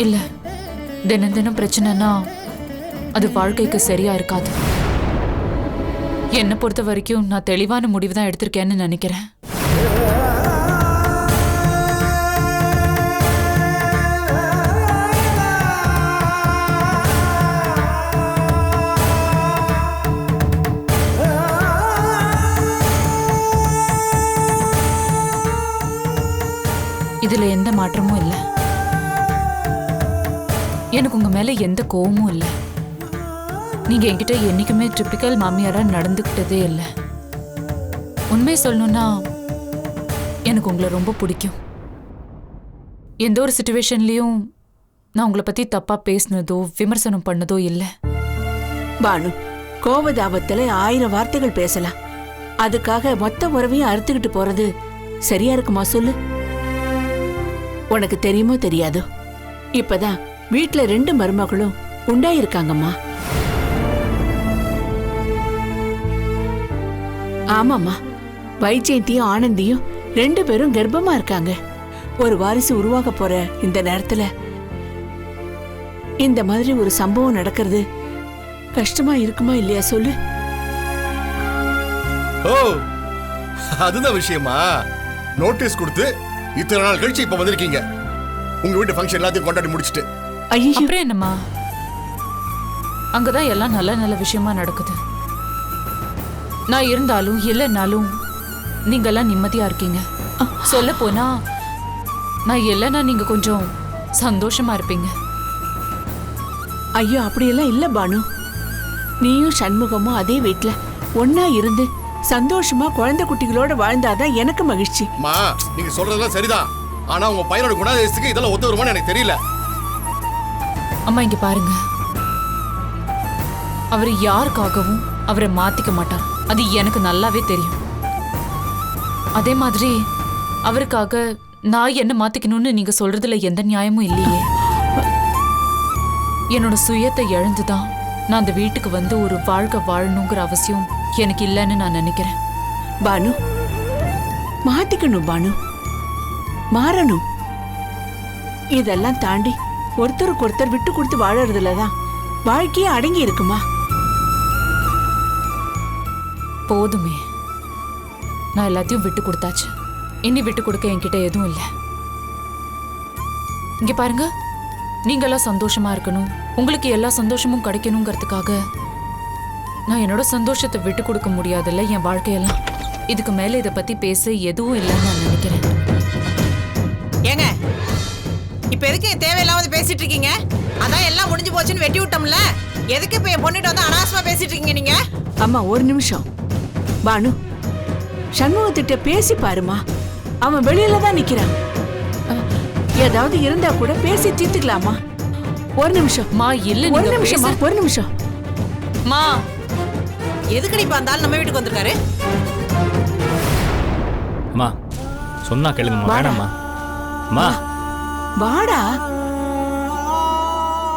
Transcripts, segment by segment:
இல்ல, தினம் தினம் பிரச்சனைனா அது வாழ்க்கைக்கு சரியா இருக்காது. என்னை பொறுத்த வரைக்கும் நான் தெளிவான முடிவு தான் எடுத்திருக்கேன்னு நினைக்கிறேன். இதுல எந்த மாற்றமும் இல்லை. எனக்கு உங்க மேல எந்த கோவமும் இல்லை. நீங்க என்கிட்ட என்னைக்குமே டிபிக்கல் மாமியாரா நடந்துக்கிட்டதே இல்லை. உண்மையை சொல்லணும்னா எனக்கு உங்களை ரொம்ப பிடிக்கும். எந்த ஒரு சிச்சுவேஷன்லயும் நான் உங்களை பத்தி தப்பா பேசினதோ விமர்சனம் பண்ணதோ இல்லை. பானு, கோபதாபத்துல 1000 வார்த்தைகள் பேசலாம். அதுக்காக மொத்த உறவையும் அறுத்துக்கிட்டு போறது சரியா இருக்குமா சொல்லு? உனக்கு தெரியுமோ தெரியாதோ, இப்பதான் வீட்டுல 2 மருமகளும் உண்டாயிருக்காங்கம்மா. ஆமாம்மா, வைஜெயந்தியும் ஆனந்தியும் 2 பேரும் கர்ப்பமா இருக்காங்க. ஒரு வாரிசு உருவாக போற இந்த நேரத்துல இந்த மாதிரி ஒரு சம்பவம் நடக்கிறது கஷ்டமா இருக்குமா இல்லையா சொல்லு? ஓ, அதுதான் விஷயமா? நோட்டீஸ் கொடுத்து இத்தனை நாள் கழிச்சு இப்ப வந்திருக்கீங்க. உங்க வீட்டு ஃபங்க்ஷன் எல்லாத்தையும் கொண்டாடி முடிச்சிட்டு. அப்புறம் என்னம்மா, அங்கதான் எல்லாம் நல்ல நல்ல விஷயமா நடக்குது. நான் இருந்தாலும் இல்லைன்னாலும் நீங்க எல்லாம் நிம்மதியா இருக்கீங்க. சொல்ல போனா நான் இல்லைன்னா நீங்க கொஞ்சம் சந்தோஷமா இருப்பீங்க. ஐயோ, அப்படியெல்லாம் இல்ல பானு. நீயும் சண்முகமும் அதே வீட்டுல ஒன்னா இருந்து சந்தோஷமா குழந்தை குட்டிகளோட வாழ்ந்தாதான் எனக்கு மகிழ்ச்சி. நீங்க சொல்றதெல்லாம் சரிதான். ஆனா உங்க பையனோட குணாதிசயத்துக்கு இதெல்லாம் ஒத்து வருமான்னு எனக்கு தெரியல. அம்மா இங்க பாருங்க, அவர் யாருக்காகவும் அவரை மாத்திக்க மாட்டார். அது எனக்கு நல்லாவே தெரியும். அதே மாதிரி அவருக்காக நான் என்ன மாத்திக்கணும்னு நீங்க சொல்றதுல எந்த நியாயமும் இல்லையே. என்னோட சுயத்தை இழந்துதான் நான் அந்த வீட்டுக்கு வந்து ஒரு வாழ்க்கை வாழணுங்கிற அவசியம் எனக்கு இல்லைன்னு நான் நினைக்கிறேன். பானு, மாத்திக்கணும் பானு, மாறணும். இதெல்லாம் தாண்டி ஒருத்தருக்கு ஒருத்தர் விட்டு கொடுத்து வாழறதுலதான் வாழ்க்கையே அடங்கி இருக்குமா? போதுமே, நான் எல்லாத்தையும் விட்டு கொடுத்தாச்சு. இனி விட்டு கொடுக்க என்கிட்ட எதுவும் இல்லை. இங்க பாருங்க, நீங்க எல்லாம் சந்தோஷமா இருக்கணும், உங்களுக்கு எல்லா சந்தோஷமும் கிடைக்கணுங்கிறதுக்காக நான் என்னோட சந்தோஷத்தை விட்டு கொடுக்க முடியாதுல்ல என் வாழ்க்கையெல்லாம். இதுக்கு மேல இதை பத்தி பேச எதுவும் இல்லைன்னு நான் நினைக்கிறேன். ஏங்க, இப்ப எதுக்கு தேவையில்லாம பேசிட்டு இருக்கீங்க? அதான் எல்லாம் முடிஞ்சு போச்சுன்னு வெட்டி விட்டோம்ல. எதுக்கு இப்ப என் பொண்ணுட்டு வந்து அனாவசியமா பேசிட்டு இருக்கீங்க நீங்க? அம்மா ஒரு நிமிஷம். பானு, சண்முகத்திட்ட பேசி பாருமா. அவன் வெளியில தான் நிக்கிறான். ஏதாவது இருந்தா கூட பேசி தீர்த்துக்கலாமா? ஒரு நிமிஷம் மா. இல்ல, ஒரு நிமிஷம், ஒரு நிமிஷம் மா. எதுக்கு இப்ப அந்த ஆள் நம்ம வீட்டுக்கு வந்திருக்காரு? அம்மா சொன்னா கேளுங்கம்மா. வேணாம்மா. அம்மா வாடா.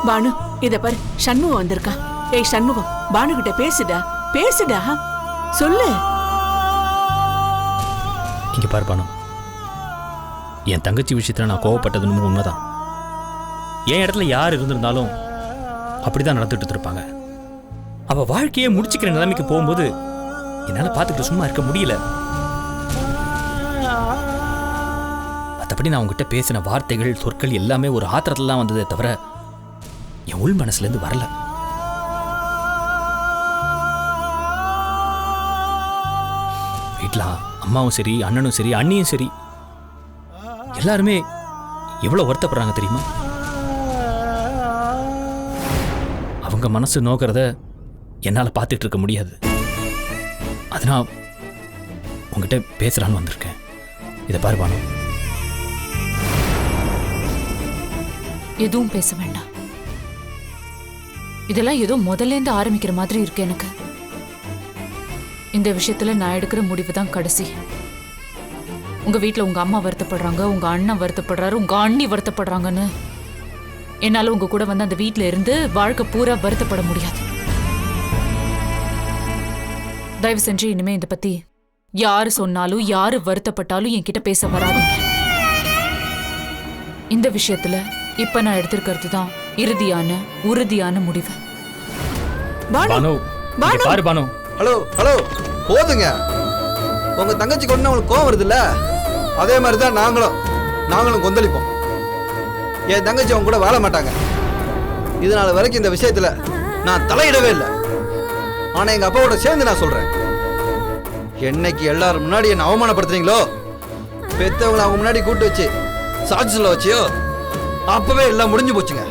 பானு, இத பாரு, சண்முகம் வந்திருக்கான். ஏய் சண்முகம், பானு கிட்ட பேசுடா, பேசுடா, சொல்லு. இங்க பாரு பானு, என் தங்கச்சி விஷயத்துல நான் கோவப்பட்டதுன்னு உண்மைதான். என் இடத்துல யார் இருந்திருந்தாலும் அப்படிதான் நடந்துட்டு இருப்பாங்க. அவ வாழ்க்கையை முடிச்சுக்கிற நிலைமைக்கு போகும்போது என்னால பார்த்துக்கிட்டு சும்மா இருக்க முடியல. மற்றபடி நான் உங்ககிட்ட பேசின வார்த்தைகள் சொற்கள் எல்லாமே ஒரு ஆத்திரத்துல தான் வந்ததே தவிர என் உள் மனசுல இருந்து வரல. வீட்டுல அம்மாவும் சரி, அண்ணனும் சரி, அண்ணியும் சரி, எல்லாருமே எவ்வளவு வருத்தப்படுறாங்க தெரியுமா? அவங்க மனசு நோக்கிறத என்னால பார்த்துட்டு இருக்க முடியாது. அதனால் உங்ககிட்ட பேசலான்னு வந்திருக்கேன். இதை பாரு பானு, எதுவும் பேச வேண்டாம். இதெல்லாம் ஏதோ முதல்ல இருந்து ஆரம்பிக்கிற மாதிரி இருக்கு எனக்கு. இந்த விஷயத்துல நான் எடுக்கிற முடிவு தான் கடைசி. உங்க வீட்டுல உங்க அம்மா வருத்தப்படுறாங்க, உங்க அண்ணன் வருத்தப்படுறாரு, உங்க அண்ணி வருத்தப்படுறாங்கன்னு என்னால உங்க கூட வந்து அந்த வீட்டுல இருந்து வாழ்க்கை பூரா வருத்தப்பட முடியாது. தயவு செஞ்சு இனிமே இதை பத்தி யாரு சொன்னாலும் யாரு வருத்தப்பட்டாலும் என்கிட்ட பேச வராதீங்க. இந்த விஷயத்துல இப்ப நான் எடுத்திருக்கிறது தான் இறுதியான உறுதியான முடிவு. பானு இங்க பாரு பானு. ஹலோ ஹலோ, போதுங்க. உங்க தங்கச்சி கொண்டு உங்களுக்கு கோவம் வருதுல்ல, அதே மாதிரி தான் நாங்களும் கொந்தளிப்போம். என் தங்கச்சி அவங்க கூட வாழ மாட்டாங்க. இதனால வரைக்கும் இந்த விஷயத்துல நான் தலையிடவே இல்லை. ஆனா எங்க அப்பாவோட சேர்ந்து நான் சொல்றேன், என்னைக்கு எல்லாரும் முன்னாடி என்ன அவமானப்படுத்துறீங்களோ, பெத்தவங்களை அவங்க முன்னாடி கூட்டு வச்சு சாட்சி சொல்ல வச்சியோ, அப்பவே எல்லாம் முடிஞ்சு போச்சுங்க.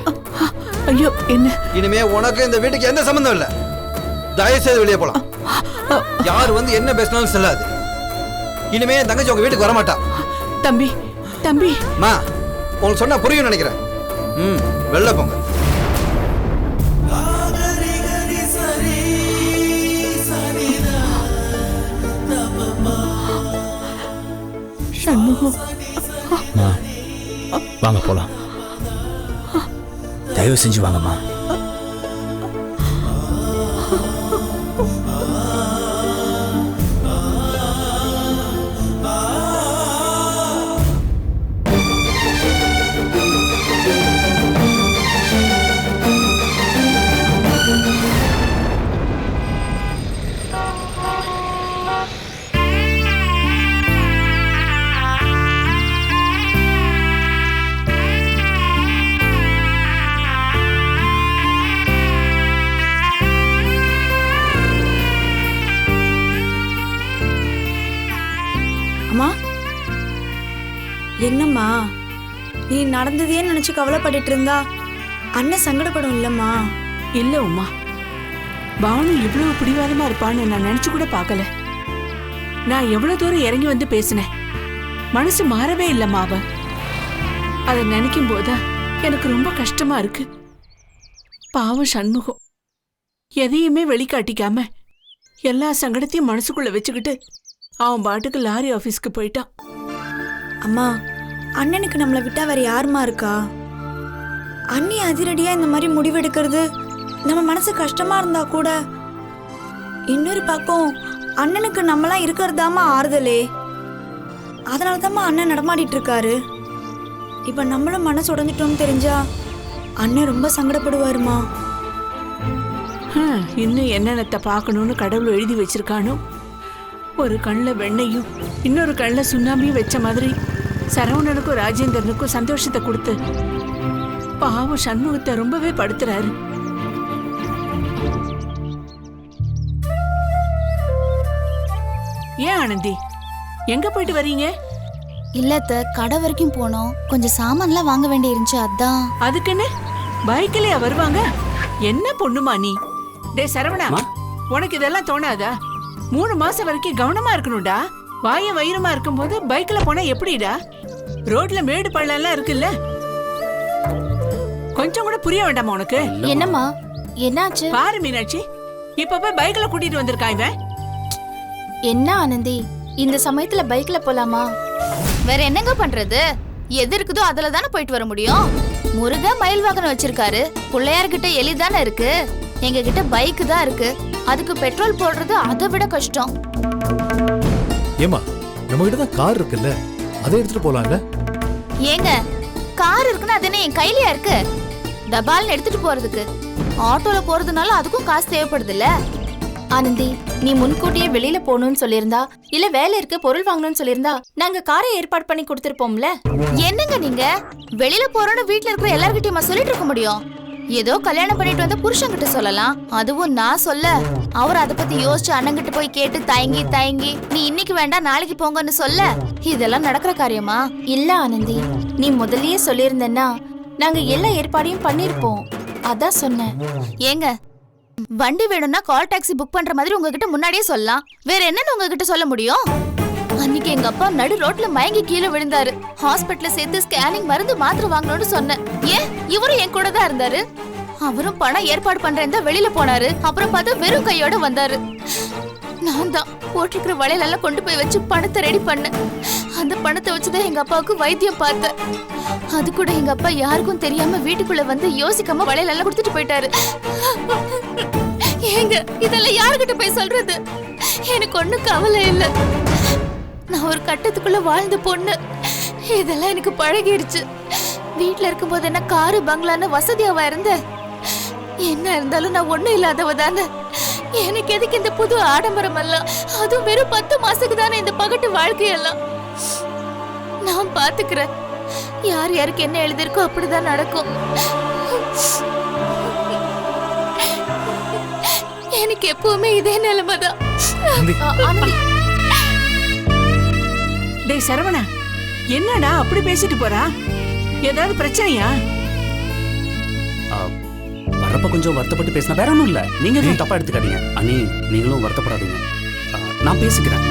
ஐயோ என்ன? இனிமே உனக்கு இந்த வீட்டுக்கு எந்த சம்பந்தம் இல்லை. தயவு செய்து வெளியே போலாம். யார் வந்து என்ன பேசினாலும் செல்லாது. இனிமே என் தங்கச்சி உங்க வீட்டுக்கு வரமாட்டா. தம்பி தம்பி, மா உங்களுக்கு சொன்னா புரியும் நினைக்கிறேன். வெளில போங்க. சண்முகம், வாங்க போலாம். தயவு செஞ்சு வாங்கம்மா. அம்மா, என்னம்மா நீ நடந்ததே நினைச்சு கவலைப்பட்டுட்டு இருந்தா அண்ணன் சங்கடப்படும் இல்லம்மா? இல்ல உமா, பானு இவ்வளவு பிடிவாதமா இருப்பான்னு நான் நினைச்சு கூட பார்க்கல. நான் எவ்வளவு தூரம் இறங்கி வந்து பேசினேன், மனசு மாறவே இல்லம்மா. அவ அதை நினைக்கும் போதா எனக்கு ரொம்ப கஷ்டமா இருக்கு. பாவம் சண்முகம் எதையுமே வெளிக்காட்டிக்காம எல்லா சங்கடத்தையும் மனசுக்குள்ள வச்சுக்கிட்டு அவன் பாட்டுக்கு லாரி ஆபீஸ்க்கு போயிட்டான். அம்மா, அண்ணனுக்கு நம்மளை விட்டா வேற யாருமா இருக்கா? அண்ணி அதிரடியா இந்த மாதிரி முடிவெடுக்கிறது நம்ம மனசு கஷ்டமா இருந்தா கூட, இன்னொரு பக்கம் அண்ணனுக்கு நம்மளாம் இருக்கிறதாமா ஆறுதலே. அதனால தாம்மா அண்ணன் நடமாடிட்டு இருக்காரு. இப்ப நம்மளும் மனசு உடைஞ்சிட்டோம்னு தெரிஞ்சா அண்ணன் ரொம்ப சங்கடப்படுவாருமா. இன்னும் என்னென்னத்தை பார்க்கணும்னு கடவுள் எழுதி வச்சிருக்கானோ. ஒரு கண்ணில் வெண்ணையும் இன்னொரு கண்ணில் சுண்ணாம்பியும் வச்ச மாதிரி சரவணனுக்கும் ராஜேந்திரனுக்கும் சந்தோஷத்தை கொடுத்து பாவம் சண்முகத்தை ரொம்பவே படுத்துறாரு. ஏன் ஆனந்தி, எங்க போயிட்டு வரீங்க? இல்லத்த, கடை வரைக்கும் போனோம். கொஞ்சம் சாமான்லாம் வாங்க வேண்டி இருந்துச்சு, அதான். அதுக்குன்னு பைக்கிலேயே வருவாங்க? என்ன பொண்ணுமா நீ? டே சரவணா, உனக்கு இதெல்லாம் தோணாதா? 3 மாசம் வரைக்கும் கவனமா இருக்கணும்டா. வாய வயிறுமா இருக்கும் போது பைக்ல போனா எப்படிடா? ரோட்ல மேடு பள்ளம் எல்லாம் இருக்குல்ல, கொஞ்சம் கூட புரிய வேண்டாமா உனக்கு? என்னம்மா, என்னாச்சு? பாரு மீனாட்சி, இப்ப போய் பைக்ல கூட்டிட்டு வந்திருக்கான் இவன். என்ன ஆனந்தி, இந்த சமயத்துல பைக்ல போலாமா? வேற என்னங்க பண்றது? எது இருக்குதோ அதுல தானே போயிட்டு வர முடியும். முருக மயில் வாகனம் வச்சிருக்காரு, பிள்ளையார்கிட்ட எலிதானே இருக்கு. எங்க கிட்ட பைக் தான் இருக்கு. அதுக்கு பெட்ரோல் போடுறது அதை விட கஷ்டம். ஏமா, நம்ம கிட்ட தான் கார் இருக்குல்ல, அதை எடுத்துட்டு போலாம்ல. ஏங்க, கார் இருக்குன்னா அது என்ன என் கையிலயா இருக்கு? டபால்னு எடுத்துட்டு போறதுக்கு. ஆட்டோல போறதுனால அதுக்கும் காசு தேவைப்படுது இல்ல? ஆனந்தி, நீ முன்கூட்டியே வெளியில போகணும்னு சொல்லியிருந்தா, இல்ல வேலை இருக்கு பொருள் வாங்கணும்னு சொல்லியிருந்தா, நாங்க காரை ஏற்பாடு பண்ணி கொடுத்திருப்போம்ல. என்னங்க நீங்க வெளியில போறோம்னு வீட்டுல இருக்கிற எல்லார்கிட்டயுமா சொல்லிட்டு இருக்க முடியும்? ஏதோ கல்யாணம் பண்ணிட்டு வந்த புருஷன்கிட்ட சொல்லலாம், அதுவும் நான் சொல்ல. அவர் அதை பத்தி யோசிச்சு அண்ணங்கிட்ட போய் கேட்டு தயங்கி நீ இன்னைக்கு வேண்டாம் நாளைக்கு போங்கன்னு சொல்ல, இதெல்லாம் நடக்கிற காரியமா? இல்ல ஆனந்தி, நீ முதல்லயே சொல்லியிருந்தேன்னா நாங்க எல்லா ஏற்பாடையும் பண்ணிருப்போம். அதான் சொன்னேன். ஏங்க, வண்டி வேணும்னா கால் டாக்ஸி புக் பண்ற மாதிரி உங்ககிட்ட முன்னாடியே சொல்லலாம். வேற என்னன்னு உங்ககிட்ட சொல்ல முடியும்? அன்னைக்கு எங்க அப்பா நடு ரோட்ல மயங்கி கீழே விழுந்தாரு. ஹாஸ்பிட்டல்ல சேர்த்து ஸ்கேனிங் மருந்து மாத்திரை வாங்கணும்னு சொன்னேன். ஏன், இவரும் என் கூட தான் இருந்தாரு. அவரும் பணம் ஏற்பாடு பண்றேன் தான் வெளியில போனாரு. அப்புறம் பார்த்து வெறும் கையோட வந்தாரு. நான் தான் போட்டிருக்கிற வளையலெல்லாம் கொண்டு போய் வச்சு பணத்தை ரெடி பண்ணேன். அந்த பணத்தை வச்சுதான் எங்க அப்பாவுக்கு வைத்தியம் பார்த்தேன். அது கூட எங்க அப்பா யாருக்கும் தெரியாம வீட்டுக்குள்ள வந்து யோசிக்காம வளையலெல்லாம் கொடுத்துட்டு போயிட்டாரு. ஏங்க, இதெல்லாம் யாருக்கிட்ட போய் சொல்றது? எனக்கு ஒண்ணும் கவலை இல்லை. நான் ஒரு கட்டத்துக்குள்ள வாழ்ந்த பொண்ணு. இதெல்லாம் எனக்கு பழகிடுச்சு. வீட்ல இருக்கும்போது என்ன காரு பங்களான்னு வசதியாவா இருந்த? என்ன இருந்தாலும் நான் ஒண்ணும் இல்லாதவ தானே. எனக்கு எதுக்கு இந்த புது ஆடம்பரம் எல்லாம்? அதுவும் வெறும் 10 மாசத்துக்கு தானே இந்த பகட்டு வாழ்க்கையெல்லாம். நான் பாத்துக்கிறேன். யார் யாருக்கு என்ன எழுதிருக்கோ அப்படிதான் நடக்கும். எனக்கு எப்பவுமே இதே நிலைமைதான். டேய் சரவணா, என்னடா அப்படி பேசிட்டு போறா? ஏதாவது பிரச்சனையா? வர்றப்ப கொஞ்சம் வருத்தப்பட்டு பேசினா வேற ஒன்றும் இல்லை. நீங்க எதுவும் தப்பா எடுத்துக்காதீங்க. அண்ணி நீங்களும் வருத்தப்படாதீங்க. நான் பேசிக்கிறேன்.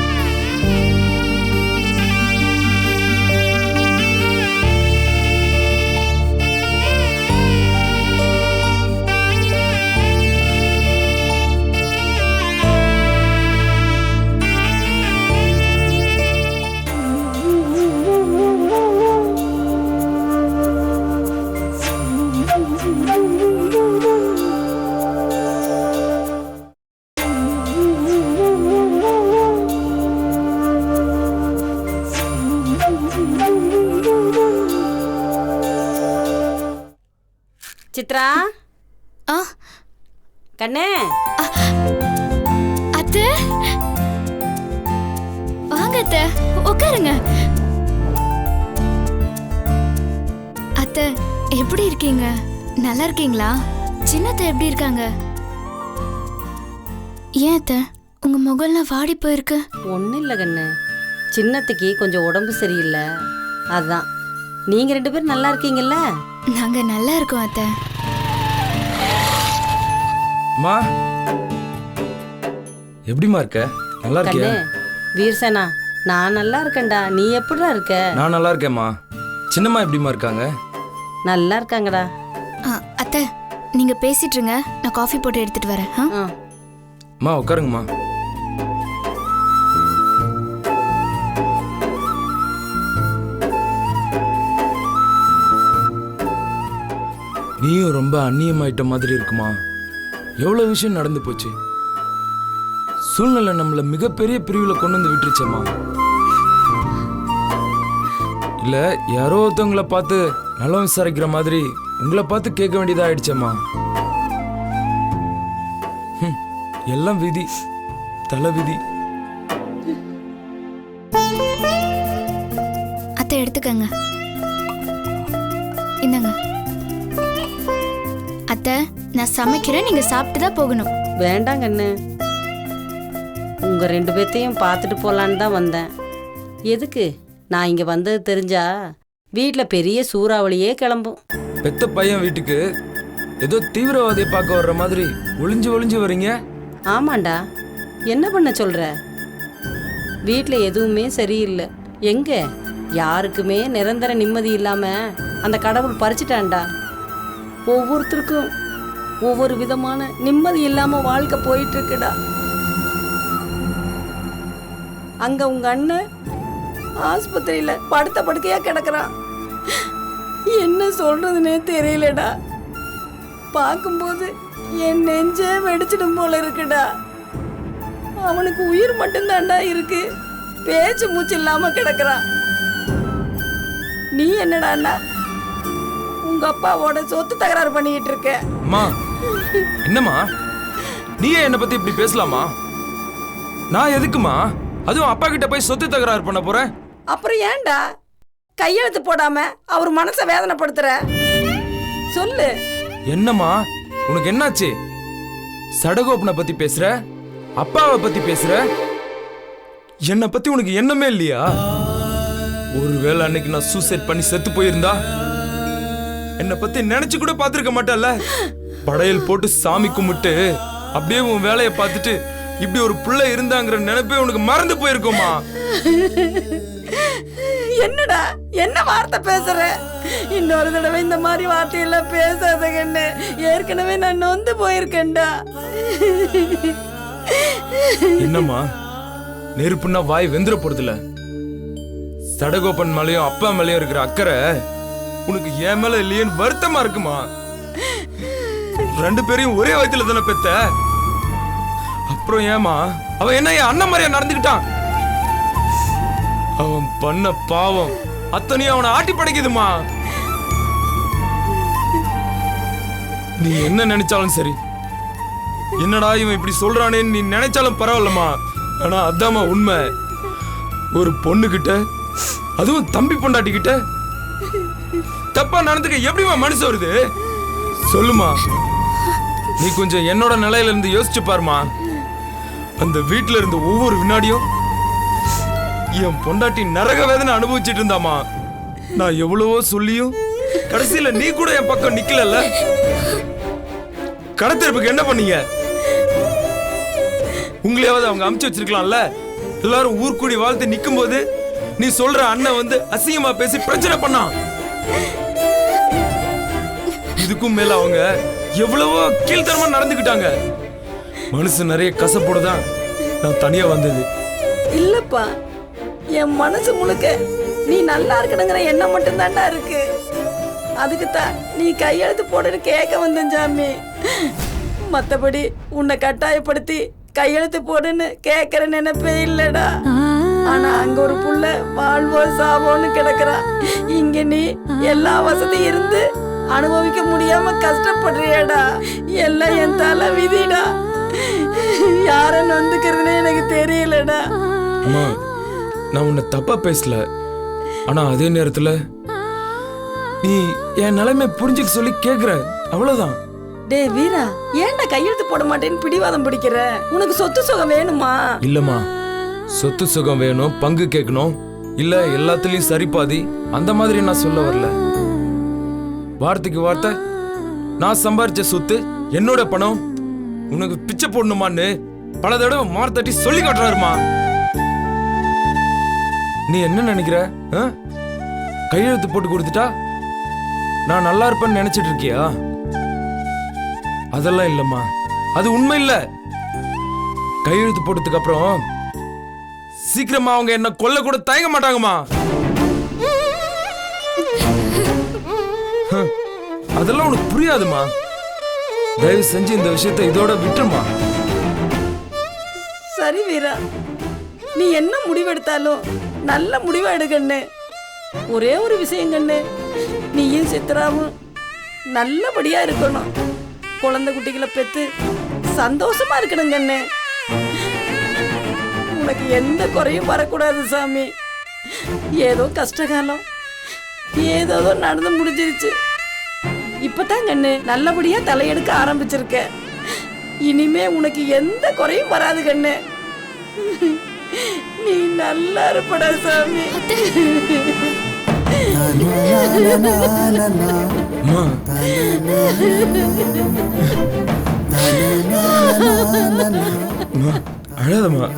சித்ரா, கண்ணே, அத்தை வாங்க அத்தை, உட்காருங்க. அத்தை எப்படி இருக்கீங்க? நல்லா இருக்கீங்களா? சின்னத்தை எப்படி இருக்காங்க? ஏன் அத்தை உங்க முகம்லாம் வாடி போயிருக்கு? ஒன்றும் இல்லை கண்ணு, சின்னத்துக்கு கொஞ்சம் உடம்பு சரியில்லை, அதான். நீங்க 2 பேரும் நல்லா இருக்கீங்கல்ல? நாங்க நல்லா இருக்கோம் அத்தை. மா எப்படிமா இருக்க? நல்லா இருக்கியா? வீர்சனா, நான் நல்லா இருக்கேன்டா. நீ எப்படிடா இருக்க? நான் நல்லா இருக்கேம்மா. சின்னம்மா எப்படிமா இருக்காங்க? நல்லா இருக்காங்கடா. அத்தை நீங்க பேசிட்டு இருங்க, நான் காஃபி போட்டு எடுத்துட்டு வரேன். அம்மா உட்காருங்கம்மா. நீயும் ரொம்ப அந்நியமாயிட்ட மாதிரி இருக்குமா. எவ்வளவு விஷயம் நடந்து போச்சு. சூழ்நிலை நம்மள மிகப்பெரிய பிரிவுல கொண்டு வந்து விட்டுருச்சேம்மா. இல்ல யாரோ ஒருத்தவங்களை பார்த்து நலம் விசாரிக்கிற மாதிரி உங்களை பார்த்து கேட்க வேண்டியதா ஆயிடுச்சேம்மா. எல்லாம் விதி, தலை விதி. அத்தை எடுத்துக்கங்க. இந்தாங்க அத்தை, நான் சமைக்கிறேன், நீங்க சாப்பிட்டு தான் போகணும். வேண்டாம் கண்ணு, உங்க 2 பேர்த்தையும் பார்த்துட்டு போலான்னு தான் வந்தேன். எதுக்கு? நான் இங்க வந்தது தெரிஞ்சா வீட்டில் பெரிய சூறாவளியே கிளம்பும். பெத்த பையன் வீட்டுக்கு ஏதோ தீவிரவாதியை பார்க்க வர்ற மாதிரி ஒளிஞ்சு ஒளிஞ்சு வரீங்க. ஆமாண்டா, என்ன பண்ண சொல்ற? வீட்டில் எதுவுமே சரியில்லை. எங்க யாருக்குமே நிரந்தர நிம்மதி இல்லாம அந்த கடவுள் பறிச்சிட்டான்டா. ஒவ்வொருத்தருக்கும் ஒவ்வொரு விதமான நிம்மதி இல்லாம வாழ்க்கை போயிட்டு இருக்குடா. அங்க உங்க அண்ணன் ஆஸ்பத்திரியில படுத்த படுக்கையா கிடக்குறான். என்ன சொல்றதுன்னே தெரியலடா. பார்க்கும்போது என் நெஞ்சே வெடிச்சிடும் போல இருக்குடா. அவனுக்கு உயிர் மட்டும்தான்டா இருக்கு, பேச்சு மூச்சு இல்லாம கிடக்குறான். நீ என்னடா உங்க அப்பாவோட சொத்து தகராறு பண்ணிக்கிட்டு இருக்க? அம்மா என்னம்மா, நீயே என்னை பத்தி இப்படி பேசலாமா? நான் எதுக்குமா அதுவும் அப்பா கிட்ட போய் சொத்து தகராறு பண்ண போறேன்? அப்புறம் ஏன்டா கையெழுத்து போடாம அவர் மனசை வேதனைப்படுத்துற? சொல்லு. என்னம்மா உனக்கு என்னாச்சு? சடகோபனை பத்தி பேசுற, அப்பாவை பத்தி பேசுற, என்னை பத்தி உனக்கு எண்ணமே இல்லையா? ஒருவேளை அன்னைக்கு நான் சூசைட் பண்ணி செத்து போயிருந்தா என்னை பத்தி நினைச்சு கூட பார்த்திருக்க மாட்டல்ல. படையல் போட்டு சாமி கும்பிட்டு அப்படியே உன் வேலையை பார்த்துட்டு இப்படி ஒரு பிள்ளை இருந்தாங்கிற நினைப்பே உனக்கு மறந்து போயிருக்குமா? என்னடா என்ன வார்த்தை பேசுற? இன்னொரு தடவை இந்த மாதிரி வார்த்தையெல்லாம் பேசாதங்கன்னு ஏற்கனவே நான் நொந்து போயிருக்கேன்டா. என்னம்மா நெருப்புன்னா வாய் வெந்துட போறதில்ல. சடகோபன் மேலையும் அப்பா மேலையும் இருக்கிற அக்கறை உனக்கு ஏன் மேல இல்லையேன்னு வருத்தமா இருக்குமா? 2 பேரையும் ஒரே வயத்துல தானே பெத்த. அப்புறம் ஏமா அவன் என்ன என் அண்ணன் மாதிரியா நடந்துக்கிட்டான்? அவன் பண்ண பாவம் அத்தனையும் அவனை ஆட்டி படைக்குதுமா. நீ என்ன நினைச்சாலும் சரி, என்னடா இவன் இப்படி சொல்றானேன்னு நீ நினைச்சாலும் பரவாயில்லம்மா. ஆனா அதாம்மா உண்மை. ஒரு பொண்ணுகிட்ட, அதுவும் தம்பி பொண்டாட்டிக்கிட்ட தப்பா நடந்துக்க எப்படிமா மனசு வருது சொல்லுமா? நீ கொஞ்சம் என்னோட நிலையில இருந்து யோசிச்சு பாருமா. அந்த வீட்டுல இருந்த ஒவ்வொரு வினாடியும் என் பொண்டாட்டி நரக வேதனை அனுபவிச்சுட்டு இருந்தாமா. நான் எவ்வளவோ சொல்லியும் கடைசியில நீ கூட என் பக்கம் நிக்கல. கடத்தெடுப்புக்கு என்ன பண்ணீங்க? உங்களையாவது அவங்க அமுச்சு வச்சிருக்கலாம்ல. எல்லாரும் ஊர்கூடி வாழ்த்து நிக்கும் போது நீ சொல்ற அண்ணன் வந்து அசிங்கமா பேசி பிரச்சனை பண்ணான். இதுக்கும் மேல அவங்க எவ்வளவோ கீழ்த்தரமா நடந்துக்கிட்டாங்க. மனசு நிறைய கசப்போட தான் நான் தனியா வந்தது. இல்லப்பா, என் மனசு முழுக்க நீ நல்லா இருக்கணுங்கிற எண்ணம் மட்டும் தான்டா இருக்கு. அதுக்குத்தான் நீ கையெழுத்து போடுன்னு கேட்க வந்தேன் சாமி. மத்தபடி உன்னை கட்டாயப்படுத்தி கையெழுத்து போடுன்னு கேட்கற நினைப்பே இல்லடா. ஆனா அங்க ஒரு புள்ள வாழ்வோ சாவோன்னு கிடக்குறா. இங்க நீ எல்லா வசதியும் இருந்து அனுபவிக்க முடியாம கஷ்டப்படுறியடா. எல்லாம் என் தலை விதிடா. யார நொந்துக்கிறதுனே எனக்கு தெரியலடா. அம்மா, நான் உன்னை தப்பா பேசல. ஆனா அதே நேரத்துல நீ என் நிலைமை புரிஞ்சுக்க சொல்லி கேக்குற, அவ்வளவுதான். டே வீரா, ஏன்டா கையெழுத்து போட மாட்டேன்னு பிடிவாதம் பிடிக்கிற? உனக்கு சொத்து சுகம் வேணுமா? இல்லம்மா, சொத்து சுகம் வேணும், பங்கு கேட்கணும், இல்ல எல்லாத்துலயும் சரிபாதி, அந்த மாதிரி நான் சொல்ல வரல. வார்த்தைக்கு வார்த்தை நான் சம்பாரிச்ச சொத்து, என்னோட பணம் உனக்கு பிச்சை போடணுமான்னு பல தடவை மார்த்தட்டி சொல்லி காட்டுறாருமா. நீ என்ன நினைக்கிற? கையெழுத்து போட்டு கொடுத்துட்டா நான் நல்லா இருப்பேன்னு நினைச்சிட்டு இருக்கியா? அதெல்லாம் இல்லம்மா, அது உண்மை இல்ல. கையெழுத்து போட்டதுக்கு அப்புறம் சீக்கிரமா அவங்க என்ன கொல்ல கூட தயங்க மாட்டாங்கம்மா. அதெல்லாம் உனக்கு புரியாதுமா. தயவு செஞ்சு இந்த விஷயத்தை இதோட விட்டுருமா. சரி வீரா, நீ என்ன முடிவெடுத்தாலும் நல்ல முடிவா எடுக்கண்ணு. ஒரே ஒரு விஷயம் கண்ணு, நீயும் சித்ராவும் நல்லபடியா இருக்கணும். குழந்தை குட்டிகளை பெத்து சந்தோஷமா இருக்கணும் கண்ணு. உனக்கு எந்த குறையும் வரக்கூடாது சாமி. ஏதோ கஷ்டகாலம் ஏதோ நடந்து முடிஞ்சிருச்சு. இப்பதான் கண்ணு நல்லபடியா தலையெடுக்க ஆரம்பிச்சிருக்க. இனிமே உனக்கு எந்த குறையும் வராது கண்ணு. நீ நல்லா இருப்படா சாமி. அழாதம்மா.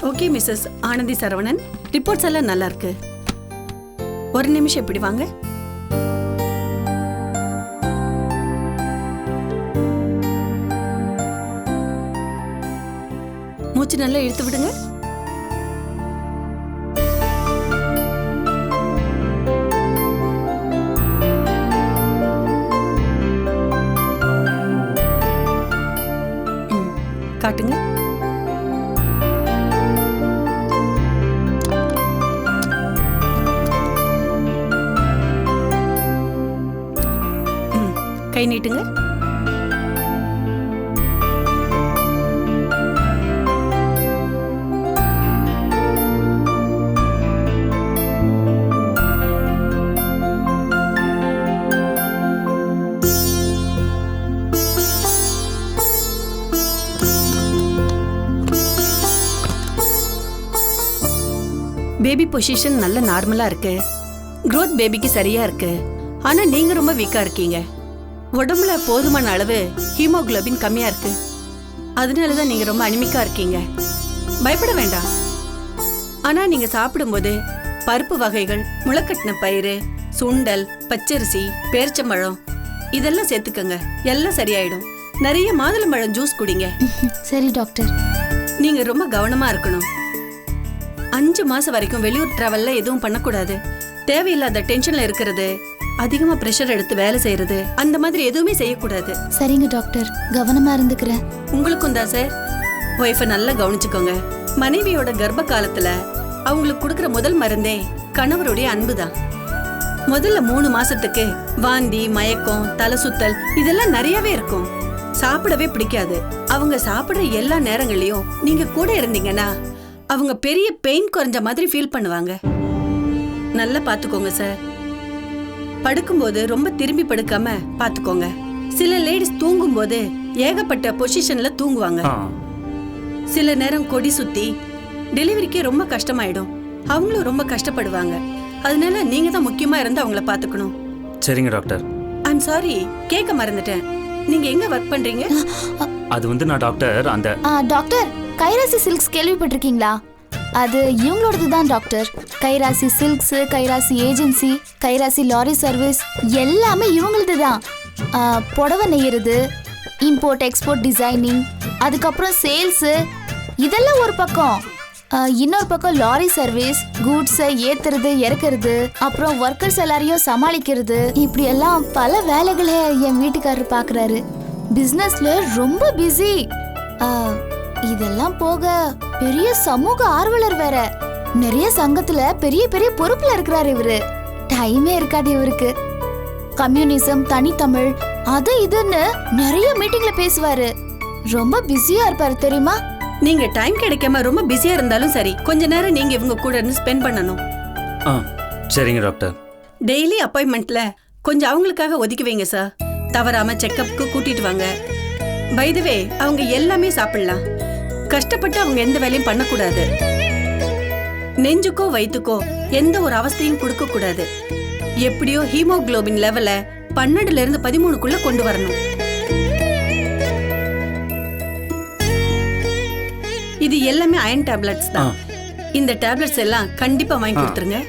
Okay Mrs Anandhi Saravanan, reports எல்லாம் நல்லா இருக்கு. ஒரு நிமிஷம் இப்படி வாங்க. மூச்சு நல்லா இழுத்து விடுங்க. காட்டுங்க. கை நீட்டுங்க. பேபி பொசிஷன் நல்ல நார்மலா இருக்கு. growth பேபிக்கு சரியா இருக்கு. ஆனா நீங்க ரொம்ப வீக்கா இருக்கீங்க. உடம்புல போதுமான அளவு ஹீமோகுளோபின் கம்மியா இருக்கு. அதனாலதான் நீங்க ரொம்ப அனிமிக்கா இருக்கீங்க. பயப்பட வேண்டாம். ஆனா நீங்க சாப்பிடும்போது பருப்பு வகைகள், முளைக்கட்டின பயிறு, சுண்டல், பச்சரிசி, பேரிச்சம்பழம் இதெல்லாம் சேர்த்துக்கங்க. எல்லாம் சரியாயிடும். நிறைய மாதுளம்பழம் ஜூஸ் குடிங்க. சரி டாக்டர். நீங்க ரொம்ப கவனமா இருக்கணும். 5 மாசம் வரைக்கும் வெளியூர் டிராவல்ல எதுவும் பண்ணக்கூடாது. தேவையில்லாத டென்ஷன்ல இருக்கிறது, அதிகமா பிரஷர் எடுத்து வேலை செய்யறது, அந்த மாதிரி எதுவுமே செய்யக்கூடாது. சரிங்க டாக்டர், கவனமா இருந்துக்கிறேன். உங்களுக்கும் தான் சார். ஒய்ஃபை நல்லா கவனிச்சுக்கோங்க. மனைவியோட கர்ப்ப காலத்துல அவங்களுக்கு கொடுக்கற முதல் மருந்தே கணவருடைய அன்புதான். முதல்ல 3 மாசத்துக்கு வாந்தி, மயக்கம், தலை சுத்தல் இதெல்லாம் நிறையவே இருக்கும். சாப்பிடவே பிடிக்காது. அவங்க சாப்பிடுற எல்லா நேரங்களையும் நீங்க கூட இருந்தீங்கன்னா அவங்க பெரிய பெயின் குறைஞ்ச மாதிரி ஃபீல் பண்ணுவாங்க. நல்லா பாத்துக்கோங்க சார். படுக்கும்போது ரொம்ப திரும்பி படுக்காம பாத்துக்கோங்க. சில லேடிஸ் தூங்கும் போது ஏகப்பட்ட பொசிஷன்ல தூங்குவாங்க. சில நேரம் கொடி சுத்தி டெலிவரிக்கே ரொம்ப கஷ்டமாயிடும். அவங்களும் ரொம்ப கஷ்டப்படுவாங்க. அதனால நீங்க தான் முக்கியமா இருந்து அவங்கள பாத்துக்கணும். சரிங்க டாக்டர். ஐம் சாரி, கேட்க மறந்துட்டேன். நீங்க எங்க ஒர்க் பண்றீங்க? அது வந்து நான் டாக்டர் அந்த டாக்டர், கைராசி சில்க்ஸ் கேள்விப்பட்டிருக்கீங்களா? அது இவங்களோடது தான் டாக்டர். கைராசி சில்க்ஸ், கைராசி ஏஜென்சி, கைராசி லாரி சர்வீஸ் எல்லாமே இவங்களது தான். புடவை நெய்யறது, இம்போர்ட் எக்ஸ்போர்ட் டிசைனிங், அதுக்கப்புறம் சேல்ஸு இதெல்லாம் ஒரு பக்கம். இன்னொரு பக்கம் லாரி சர்வீஸ், கூட்ஸை ஏத்துறது இறக்குறது, அப்புறம் ஒர்க்கர்ஸ் எல்லாரையும் சமாளிக்கிறது, இப்படி எல்லாம் பல வேலைகளை என் வீட்டுக்காரர் பாக்குறாரு. பிசினஸ்ல ரொம்ப பிஸி. இதெல்லாம் போக பெரிய சமூக ஆர்வலர் வேற. நிறைய சங்கத்துல பெரிய பெரிய பொறுப்புல இருக்கிறாரு இவரு. டைமே இருக்காது இவருக்கு. கம்யூனிசம், தனித்தமிழ், அது இதுன்னு நிறைய மீட்டிங்ல பேசுவாரு. ரொம்ப பிஸியா இருப்பாரு தெரியுமா? நீங்க டைம் கிடைக்காம ரொம்ப பிஸியா இருந்தாலும் சரி, கொஞ்ச நேரம் நீங்க இவங்க கூட இருந்து ஸ்பெண்ட் பண்ணணும். சரிங்க டாக்டர். டெய்லி அப்பாயின்மெண்ட்ல கொஞ்சம் அவங்களுக்காக ஒதுக்கி வைங்க சார். தவறாம செக்கப்க்கு கூட்டிட்டு வாங்க. பை தி வே, அவங்க எல்லாமே சாப்பிடலாம். கஷ்டப்பட்டு அவங்க எந்த வேலையும் பண்ணக்கூடாது. நெஞ்சுக்கோ வயிற்றுக்கோ எந்த ஒரு அவஸ்தையும் கொடுக்க கூடாது. எப்படியோ ஹீமோகுளோபின் லெவல 12ல இருந்து 13க்குள்ள கொண்டு வரணும். இது எல்லாமே அயன் டேப்லெட்ஸ் தான். இந்த டேப்லெட்ஸ் எல்லாம் கண்டிப்பா வாங்கி கொடுத்துருங்க.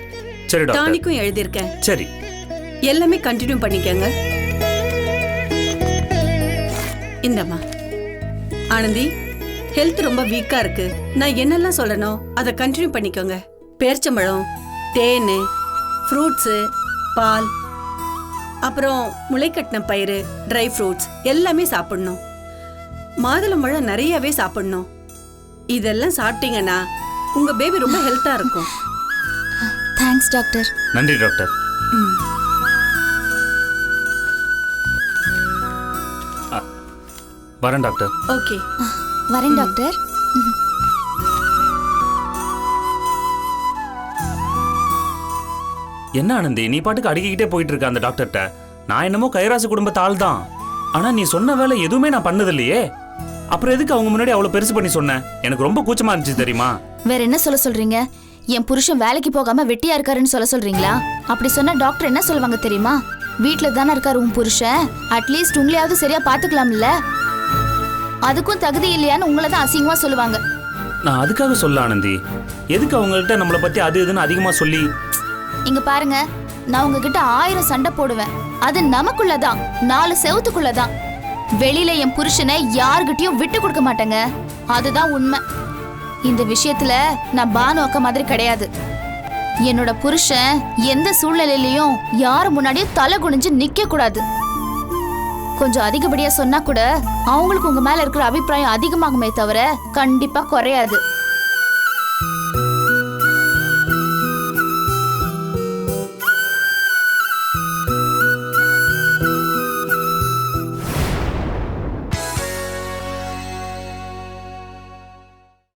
சரி டாக்டர். டானிக்கும் எழுதியிருக்கேன். சரி. எல்லாமே கண்டினியூ பண்ணிக்கங்க. இந்தம்மா. ஆனந்தி, ஹெல்த் ரொம்ப வீக்கா இருக்கு. நான் என்னெல்லாம் சொல்லணும் அதை கண்டினியூ பண்ணிக்கோங்க. பேரிச்சம்பழம், தேன், ஃப்ரூட்ஸு, பால், அப்புறம் முளைக்கட்டின பயிறு, ட்ரை ஃப்ரூட்ஸ் எல்லாமே சாப்பிடணும். மாதுளம்பழம் நிறையவே சாப்பிடணும். இதெல்லாம் சாப்பிட்டீங்கன்னா உங்க பேபி ரொம்ப ஹெல்த்தா இருக்கும். Thanks doctor. நன்றி டாக்டர். வரேன் டாக்டர். ஓகே, வரேன் டாக்டர். என்ன ஆனந்தி, நீ பாட்டுக்கு அடிக்கிட்டே போயிட்டு இருக்க அந்த டாக்டர்கிட்ட. நான் என்னமோ கைராசி குடும்பத்து ஆள் தான். ஆனா நீ சொன்ன வேலை எதுவுமே நான் பண்ணது இல்லையே. அப்புறம் எதுக்கு அவங்க முன்னாடி அவ்வளவு பெருசு பண்ணி சொன்னேன்? எனக்கு ரொம்ப கூச்சமா இருந்துச்சு தெரியுமா? வேற என்ன சொல்ல சொல்றீங்க? என் புருஷன் வேலைக்கு போகாம வெட்டியா இருக்காருன்னு சொல்ல சொல்றீங்களா? அப்படி சொன்னா டாக்டர் என்ன சொல்லுவாங்க தெரியுமா? வீட்டுல தானே இருக்காரு உன் புருஷன், அட்லீஸ்ட் உங்களையாவது சரியா பாத்துக்கலாம்ல. அதுக்கும் தகுதி இல்லையான்னு உங்களை தான் அசிங்கமா சொல்லுவாங்க. நான் அதுக்காக சொல்ல ஆனந்தி. எதுக்கு அவங்கள்ட்ட நம்மளை பத்தி அது இதுன்னு அதிகமா சொல்லி? இங்க பாருங்க, நான் உங்ககிட்ட 1000 சண்டை போடுவேன். அது நமக்குள்ளதான், 4 செவத்துக்குள்ளதான். வெளியில என் புருஷனை யாருகிட்டயும் விட்டு கொடுக்க மாட்டேங்க. அதுதான் உண்மை. இந்த விஷயத்துல நான் பானு அக்கா மாதிரி கிடையாது. என்னோட புருஷன் எந்த சூழ்நிலையிலயும் யாரு முன்னாடியும் தலை குனிஞ்சு நிக்க கூடாது. கொஞ்சம் அதிகப்படியா சொன்னா கூட அவங்களுக்கு உங்க மேல இருக்கிற அபிப்பிராயம் அதிகமாகுமே தவிர கண்டிப்பா குறையாது.